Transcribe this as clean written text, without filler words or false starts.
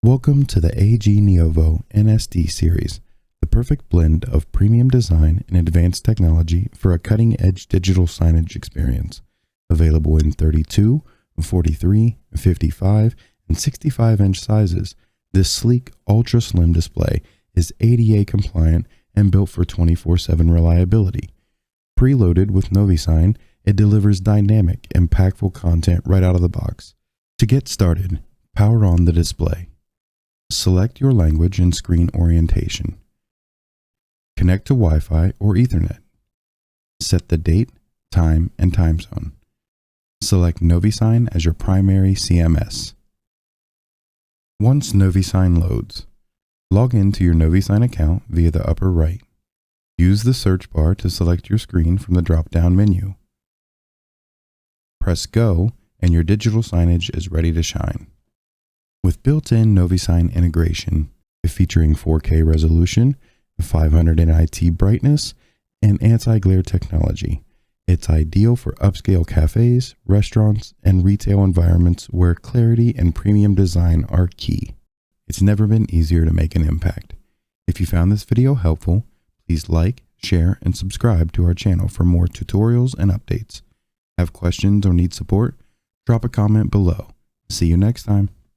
Welcome to the AG Neovo NSD-Series, the perfect blend of premium design and advanced technology for a cutting-edge digital signage experience. Available in 32, 43, 55, and 65-inch sizes, this sleek, ultra-slim display is ADA compliant and built for 24/7 reliability. Preloaded with NoviSign, it delivers dynamic, impactful content right out of the box. To get started, power on the display. Select your language and screen orientation. Connect to Wi-Fi or Ethernet. Set the date, time, and time zone. Select NoviSign as your primary CMS. Once NoviSign loads, log into your NoviSign account via the upper right. Use the search bar to select your screen from the drop-down menu. Press Go, and your digital signage is ready to shine. With built-in NoviSign integration, featuring 4K resolution, 500 nit brightness, and anti-glare technology, it's ideal for upscale cafes, restaurants, and retail environments where clarity and premium design are key. It's never been easier to make an impact. If you found this video helpful, please like, share, and subscribe to our channel for more tutorials and updates. Have questions or need support? Drop a comment below. See you next time.